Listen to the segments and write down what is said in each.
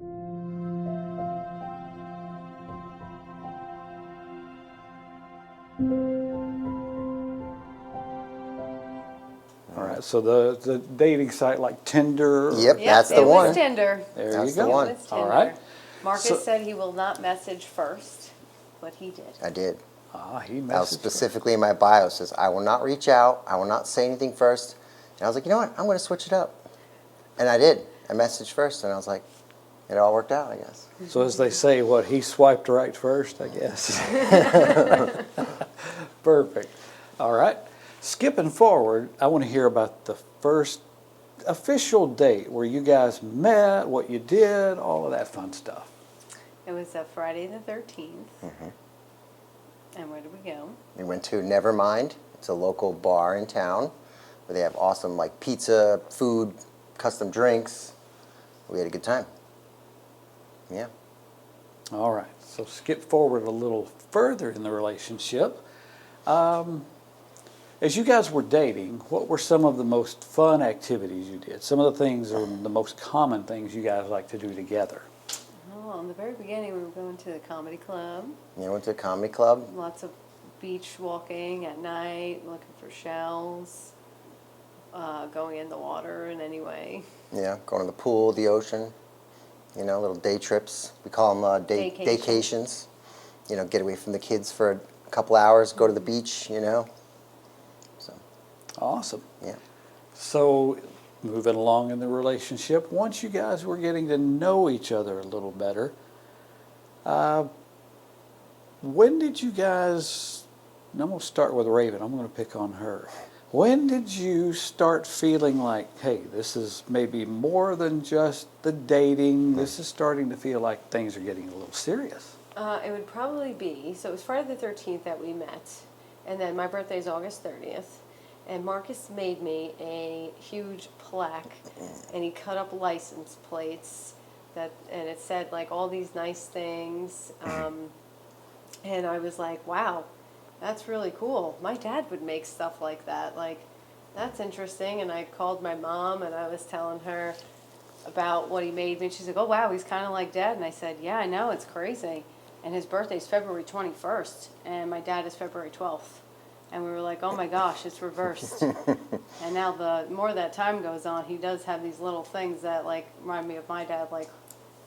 All right, so the dating site like Tinder? Yep, that's the it one. was Tinder. There That's you the go. one. It was Tinder. All right. Marcus So- said he will not message first, but he did. I did. He That was messaged specifically in my bio. It says, I will not reach out. I will not say anything first. And I was like, you know what? I'm going to switch it up. And I did. I messaged first, and I was like, it all worked out, I guess. So as they say, what, he swiped right first, I guess. Perfect. All right. Skipping forward, I want to hear about the first official date where you guys met, what you did, all of that fun stuff. It was Friday the 13th. Mm-hmm. And where did we go? We went to Nevermind. It's a local bar in town where they have awesome like pizza, food, custom drinks. We had a good time. Yeah. All right. So skip forward a little further in the relationship. As you guys were dating, what were some of the most fun activities you did? Some of the things or the most common things you guys like to do together? Well, in the very beginning, we were going to the comedy club. Yeah, went to a comedy club. Lots of beach walking at night, looking for shells, going in the water in any way. Yeah, going to the pool, the ocean. You know, little day trips. We call them daycations. You know, get away from the kids for a couple hours, go to the beach, you know. So, Awesome. yeah. So moving along in the relationship, once you guys were getting to know each other a little better, when did you guys, and I'm going to start with Raven, I'm going to pick on her. When did you start feeling like, hey, this is maybe more than just the dating, this is starting to feel like things are getting a little serious? It would probably be, so it was Friday the 13th that we met, and then my birthday is August 30th, and Marcus made me a huge plaque, and he cut up license plates, and it said like all these nice things, and I was like, wow, that's really cool. My dad would make stuff like that, like, that's interesting, and I called my mom, and I was telling her about what he made me, and she's like, oh wow, he's kind of like Dad, and I said, yeah, I know, it's crazy. And his birthday's February 21st, and my dad is February 12th. And we were like, oh my gosh, it's reversed. And now the more that time goes on, he does have these little things that like remind me of my dad, like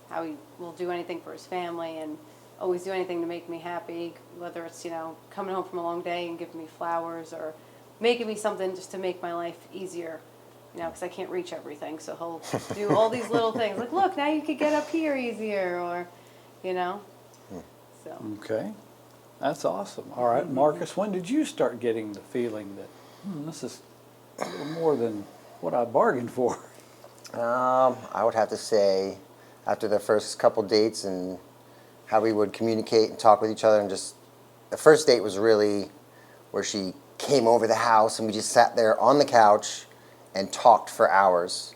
how he will do anything for his family and always do anything to make me happy, whether it's, you know, coming home from a long day and giving me flowers or making me something just to make my life easier, you know, because I can't reach everything. So he'll do all these little things, like, look, now you could get up here easier, or, you know. So. Okay, that's awesome. All right, Marcus, when did you start getting the feeling that this is a little more than what I bargained for? I would have to say after the first couple dates and how we would communicate and talk with each other, and just the first date was really where she came over the house and we just sat there on the couch and talked for hours,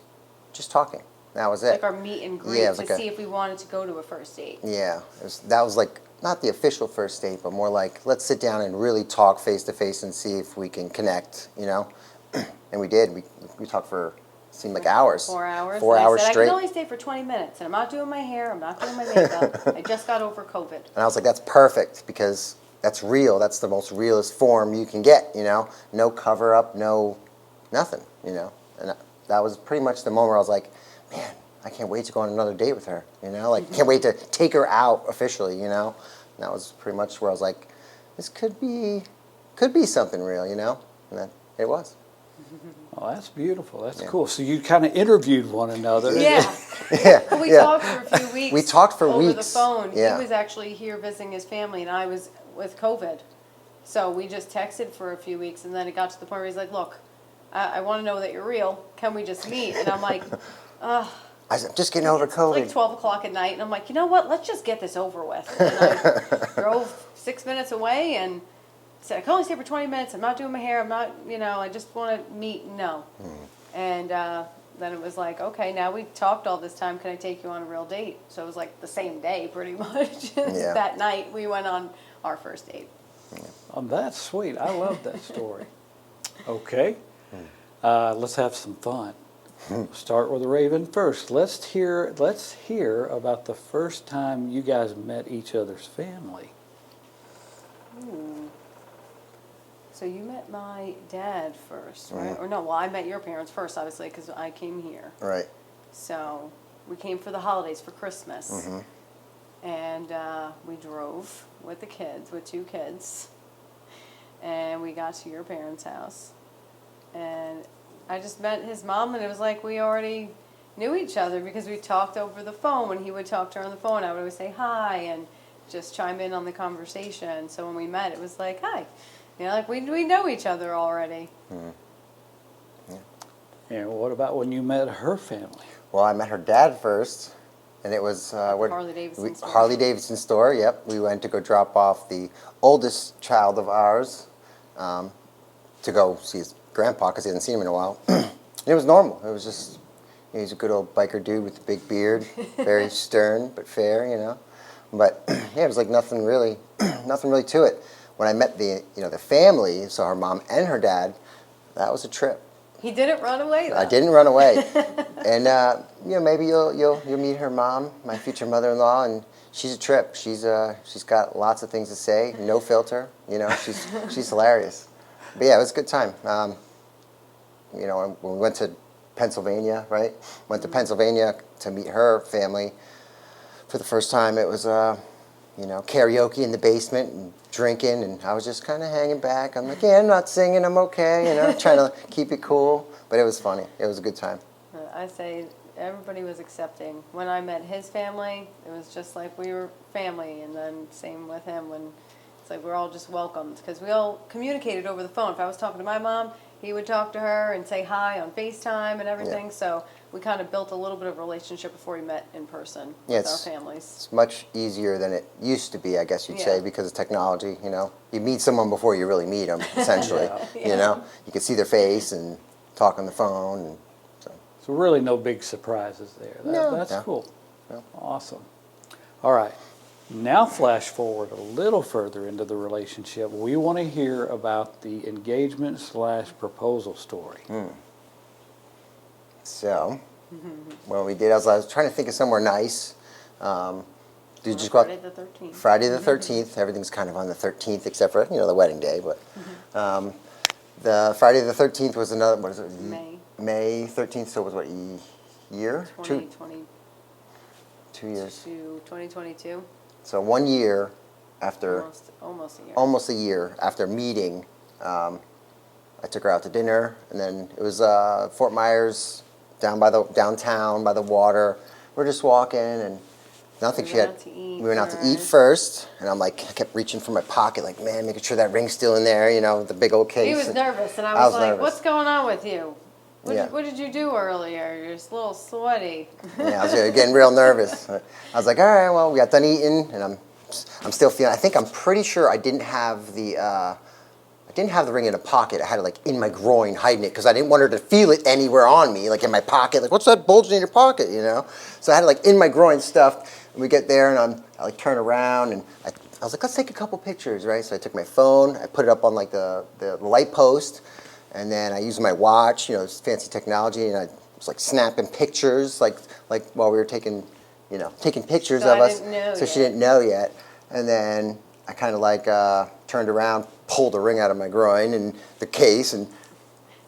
just talking. That was it. Like our meet and greet Yeah, it was to like see if we wanted to go to a first date. Yeah, that was like not the official first date, but more like let's sit down and really talk face to face and see if we can connect, you know. And we did. We talked for seemed like hours. 4 hours. 4 And hours I said, straight. I can only stay for 20 minutes, and I'm not doing my hair. I'm not doing my makeup. I just got over COVID. And I was like, that's perfect because that's real. That's the most realest form you can get, you know. No cover up, no nothing, you know. And that was pretty much the moment where I was like, man, I can't wait to go on another date with her, you know? Like, can't wait to take her out officially, you know? And that was pretty much where I was like, this could be something real, you know? And then it was. Oh, that's beautiful. That's Yeah. cool. So you kind of interviewed one another. Yeah. Yeah. Well, we yeah. talked for a few weeks. We talked for over weeks. the phone. Yeah. He was actually here visiting his family, and I was with COVID. So we just texted for a few weeks, and then it got to the point where he's like, look, I want to know that you're real. Can we just meet? And I'm like, ugh. I said, I'm just getting over It's COVID. like 12 o'clock at night, and I'm like, you know what? Let's just get this over with. And I drove 6 minutes away and said, I can only stay for 20 minutes. I'm not doing my hair. I'm not, you know, I just want to meet. No. And then it was like, okay, now we talked all this time. Can I take you on a real date? So it was like the same day, pretty much. Yeah. That night, we went on our first date. That's sweet. I love that story. Okay. Let's have some fun. Start with Raven first. Let's hear about the first time you guys met each other's family. Ooh. So you met my dad first, right? Mhm. Or no, well, I met your parents first, obviously, because I came here. Right. So we came for the holidays for Christmas, Mhm. and we drove with the kids, with 2 kids, and we got to your parents' house, and I just met his mom, and it was like we already knew each other because we talked over the phone. When he would talk to her on the phone, I would always say hi and just chime in on the conversation. So when we met, it was like, hi. You know, like we know each other already. Mhm. And what about when you met her family? Well, I met her dad first, and it was At the what- Harley Davidson store. Harley Davidson store. Yep, we went to go drop off the oldest child of ours to go see his grandpa because he hadn't seen him in a while. And it was normal. It was just he's a good old biker dude with a big beard, very stern but fair, you know. But yeah, it was like nothing really to it. When I met the family, so her mom and her dad, that was a trip. He didn't run away, though. I didn't run away, and maybe you'll meet her mom, my future mother-in-law, and she's a trip. She's got lots of things to say, no filter. You know, she's hilarious. But yeah, it was a good time. When we went to Pennsylvania, right? Went to Pennsylvania to meet her family for the first time. It was karaoke in the basement and drinking, and I was just kind of hanging back. I'm like, yeah, I'm not singing, I'm okay, trying to keep it cool. But it was funny. It was a good time. I say everybody was accepting. When I met his family, it was just like we were family, and then same with him when it's like we're all just welcomed because we all communicated over the phone. If I was talking to my mom, he would talk to her and say hi on FaceTime and everything. Yeah. So we kind of built a little bit of a relationship before we met in person Yeah, with our families. It's much easier than it used to be, I guess you'd say, Yeah. because of technology. You meet someone before you really meet them, essentially. Yeah. You can see their face and talk on the phone. And So really no big surprises there. That's No. cool. No. Awesome. All right. Now flash forward a little further into the relationship. We want to hear about the engagement/proposal story. So, when we did, I was trying to think of somewhere nice. Did you just go out- Friday the 13th. Friday the 13th. Everything's kind of on the 13th, except for the wedding day. But the Friday the 13th was another. What is it? May 13th. So it was what year? 2020 2 years. to 2022. So 1 year after, Almost a year. almost a year after meeting, I took her out to dinner, and then it was Fort Myers, downtown by the water. We're just walking, and nothing. We She went had. out to eat We went out to eat first. first, and I'm like, I kept reaching for my pocket, like, man, making sure that ring's still in there, the big old case. He was and nervous, and I was like, nervous. "What's going on with you? Yeah. What did you do earlier? You're just a little sweaty." Yeah, I was getting real nervous. I was like, all right, well, we got done eating, and I'm still feeling. I'm pretty sure I didn't have the ring in a pocket. I had it like in my groin, hiding it, because I didn't want her to feel it anywhere on me, like in my pocket. Like, what's that bulging in your pocket, So I had it like in my groin stuffed. And we get there, and I like turn around, and I was like, let's take a couple pictures, right? So I took my phone, I put it up on like the light post, and then I used my watch, it's fancy technology, and I was like snapping pictures, like while we were taking pictures So of I us. didn't know So she yet. didn't know yet. And then I kind of like turned around, pulled the ring out of my groin and the case, and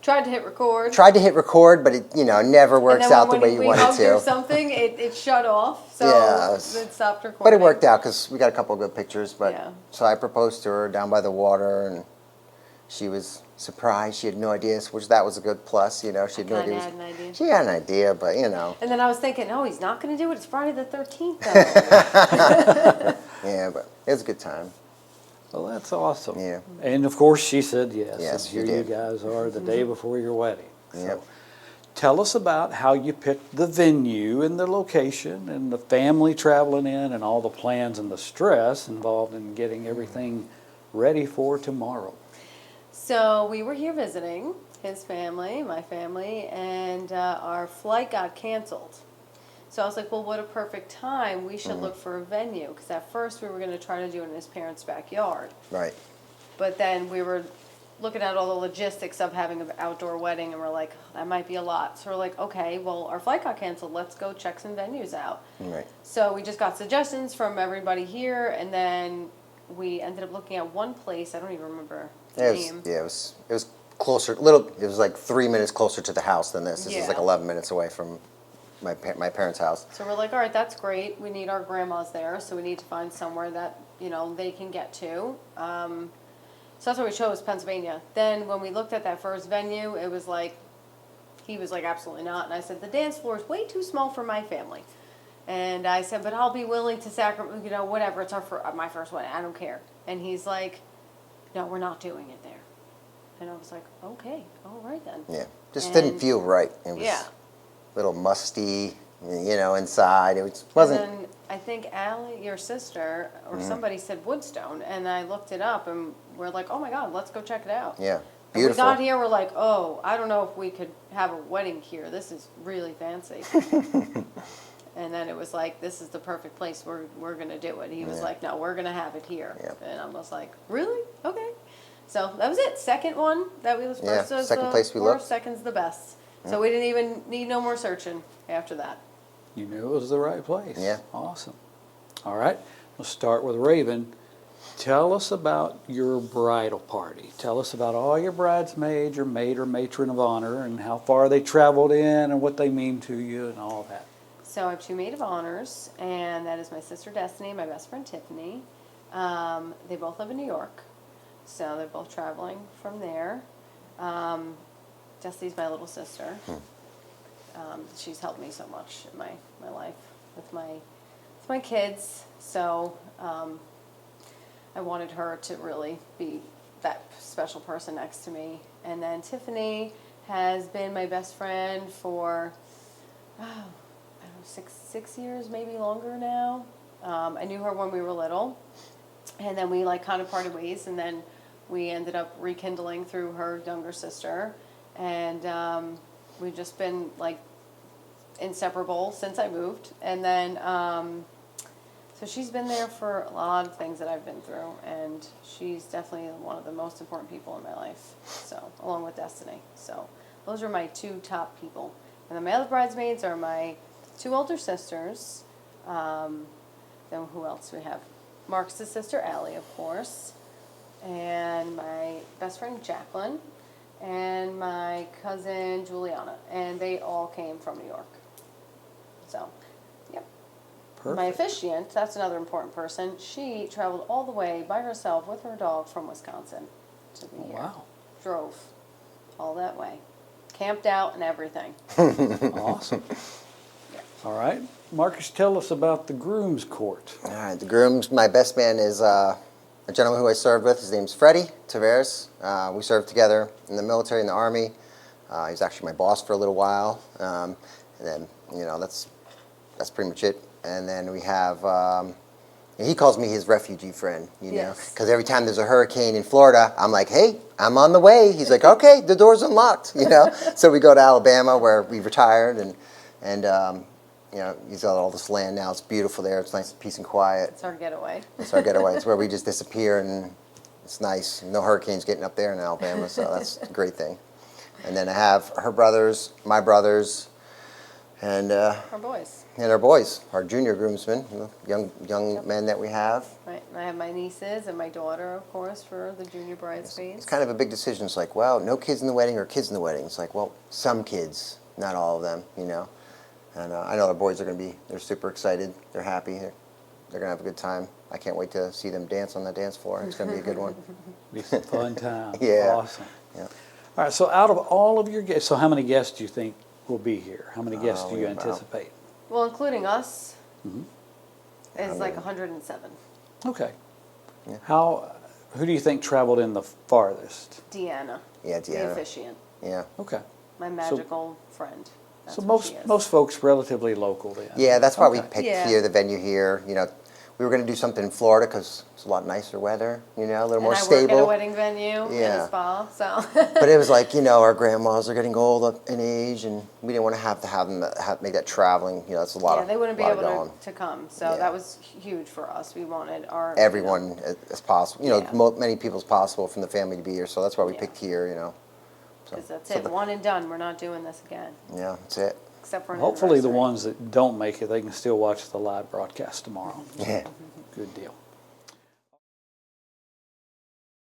Tried to hit record. tried to hit record, but it never works and then out the when way you we want hugged it or to. something, it shut off. So Yeah, it stopped recording. But it worked out because we got a couple of good pictures. But Yeah. so I proposed to her down by the water, and she was surprised. She had no idea, which that was a good plus. She had no Kinda idea. had an idea. She had an idea, but And then I was thinking, no, he's not going to do it. It's Friday the 13th, though. yeah, but it was a good time. Well, that's awesome. Yeah. And of course she said yes. Yes, and here she you did. guys are the day before your wedding. Yep. Tell us about how you picked the venue and the location and the family traveling in and all the plans and the stress involved in getting everything ready for tomorrow. So we were here visiting his family, my family, and our flight got canceled. So I was like, well, what a perfect time. We should look for a venue. Because at first we were going to try to do it in his parents' backyard. Right. But then we were looking at all the logistics of having an outdoor wedding, and we're like, that might be a lot. So we're like, okay, well, our flight got canceled. Let's go check some venues out. Right. So we just got suggestions from everybody here, and then we ended up looking at one place. I don't even remember the name. It was closer. It was like 3 minutes closer to the house than this. This is Yeah. like 11 minutes away from my parents' house. So we're like, all right, that's great. We need our grandmas there, so we need to find somewhere that, you know, they can get to. So that's why we chose Pennsylvania. Then when we looked at that first venue, it was like, he was like, absolutely not. And I said, the dance floor is way too small for my family. And I said, but I'll be willing to sacrifice, you know, whatever. It's my first wedding. I don't care. And he's like, no, we're not doing it there. And I was like, okay, all right then. Yeah, just didn't feel right. It was Yeah. a little musty, you know, inside. Wasn't. And then I think Allie, your sister, or somebody said Woodstone, and I looked it up, and we're like, oh my God, let's go check it out. Yeah, And beautiful. we got here, we're like, oh, I don't know if we could have a wedding here. This is really fancy. And then it was like, this is the perfect place. We're gonna do it. He was Yeah. like, no, we're gonna have it here. Yeah. And I was like, really? Okay. So that was it. Second one that we was Yeah, first. Was second the place we worst, looked. Second's the best. So we didn't even need no more searching after that. You knew it was the right place. Yeah. Awesome. All right. We'll start with Raven. Tell us about your bridal party. Tell us about all your bridesmaids, your maid or matron of honor, and how far they traveled in and what they mean to you and all that. So I have two maid of honors, and that is my sister Destiny and my best friend Tiffany. They both live in New York, so they're both traveling from there. Destiny's my little sister. She's helped me so much in my life with my kids. So I wanted her to really be that special person next to me. And then Tiffany has been my best friend for, I don't know, six years, maybe longer now. I knew her when we were little, and then we like kind of parted ways, and then we ended up rekindling through her younger sister, and we've just been like inseparable since I moved. And then so she's been there for a lot of things that I've been through, and she's definitely one of the most important people in my life, so along with Destiny. So those are my two top people. And then my other bridesmaids are my two older sisters. Then who else do we have? Marques' sister Allie, of course, and my best friend Jacqueline, and my cousin Juliana, and they all came from New York. So, yep. Perfect. My officiant, that's another important person. She traveled all the way by herself with her dog from Wisconsin to be here. Wow. Drove all that way, camped out and everything. Awesome. All right. Marcus, tell us about the groom's court. All right, the groom's, my best man is a gentleman who I served with. His name's Freddie Tavares. We served together in the military, in the Army. He was actually my boss for a little while. And then, you know, that's pretty much it. And then we have, he calls me his refugee friend, you know, Yes. because every time there's a hurricane in Florida, I'm like, hey, I'm on the way. He's like, okay, the door's unlocked, you know. So we go to Alabama where we retired, and you know, he's got all this land now. It's beautiful there. It's nice, peace and quiet. It's our getaway. It's our getaway. It's where we just disappear, and it's nice. No hurricanes getting up there in Alabama, so that's a great thing. And then I have her brothers, my brothers, and Our boys. our boys, our junior groomsmen, young men that we have. Right. And I have my nieces and my daughter, of course, for the junior bridesmaids. It's kind of a big decision. It's like, well, no kids in the wedding or kids in the wedding. It's like, well, some kids, not all of them, you know. And I know the boys are going to be, they're super excited. They're happy. They're going to have a good time. I can't wait to see them dance on the dance floor. It's going to be a good one. Be some fun time. Yeah. Awesome. Yeah. All right. So out of all of your guests, so how many guests do you think will be here? How many guests do you about- anticipate? Well, including us, Mhm. is like 107. Okay. Yeah. Who do you think traveled in the farthest? Deanna, Yeah, the Deanna. officiant, Yeah. Okay. my magical friend. That's So what she is. most folks relatively local then. Yeah, that's why we Okay. picked Yeah. here, the venue here. You know, we were going to do something in Florida because it's a lot nicer weather, you know, a little more I stable. work at a wedding venue in Yeah. the spa, so. But it was like, you know, our grandmas are getting old up in age, and we didn't want to have them make that traveling. You know, that's a lot Yeah, of they wouldn't be lot of able going. to come, so Yeah. that was huge for us. We wanted our. Everyone as possible, you know, Yeah. many people as possible from the family to be here. So that's why we Yeah. picked here, you know. So, Because that's so it, one and done. We're not doing this again, yeah, that's it. except for an Hopefully the anniversary. ones that don't make it, they can still watch the live broadcast tomorrow. Yeah. Good deal.